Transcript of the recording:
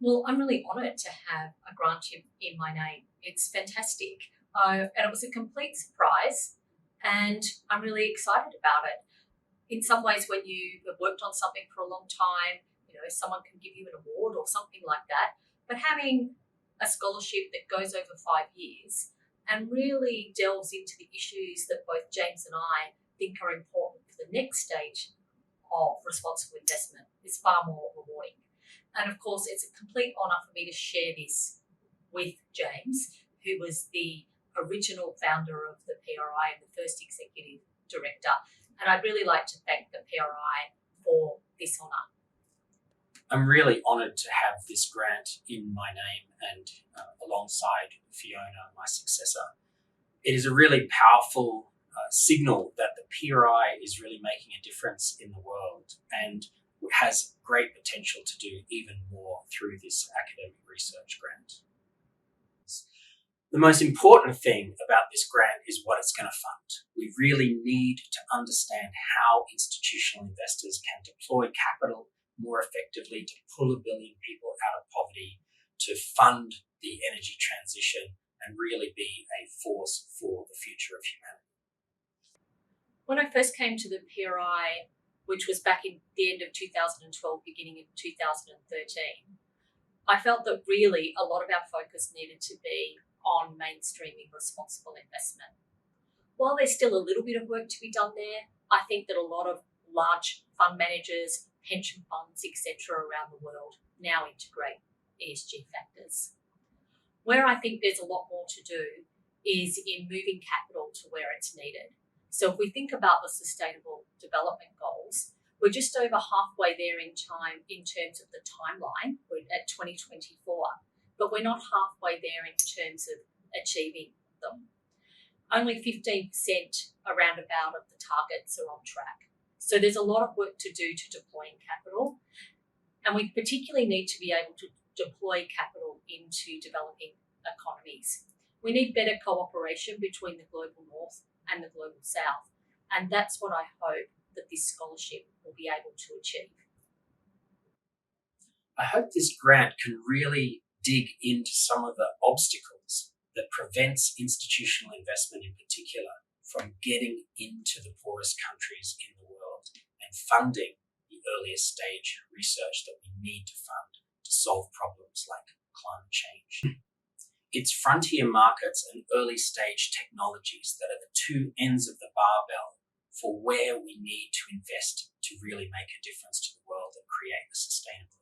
Well, I'm really honoured to have a grant in my name. It's fantastic. And it was a complete surprise, and I'm really excited about it. In some ways, when you have worked on something for a long time, someone can give you an award or something like that. But having a scholarship that goes over 5 years and really delves into the issues that both James and I think are important for the next stage of responsible investment is far more rewarding. And of course, it's a complete honour for me to share this with James, who was the original founder of the PRI and the first executive director. And I'd really like to thank the PRI for this honour. I'm really honoured to have this grant in my name and alongside Fiona, my successor. It is a really powerful signal that the PRI is really making a difference in the world and has great potential to do even more through this academic research grant. The most important thing about this grant is what it's going to fund. We really need to understand how institutional investors can deploy capital more effectively to pull 1 billion people out of poverty, to fund the energy transition and really be a force for the future of humanity. When I first came to the PRI, which was back in the end of 2012, beginning of 2013, I felt that really a lot of our focus needed to be on mainstreaming responsible investment. While there's still a little bit of work to be done there, I think that a lot of large fund managers, pension funds, etc. around the world now integrate ESG factors. Where I think there's a lot more to do is in moving capital to where it's needed. So if we think about the Sustainable Development Goals, we're just over halfway there in time in terms of the timeline. We're at 2024, but we're not halfway there in terms of achieving them. Only 15% around about of the targets are on track. So there's a lot of work to do to deploying capital, and we particularly need to be able to deploy capital into developing economies. We need better cooperation between the global north and the global south, and that's what I hope that this scholarship will be able to achieve. I hope this grant can really dig into some of the obstacles that prevents institutional investment in particular from getting into the poorest countries in the world and funding the earliest stage research that we need to fund to solve problems like climate change. It's frontier markets and early stage technologies that are the two ends of the barbell for where we need to invest to really make a difference to the world and create a sustainable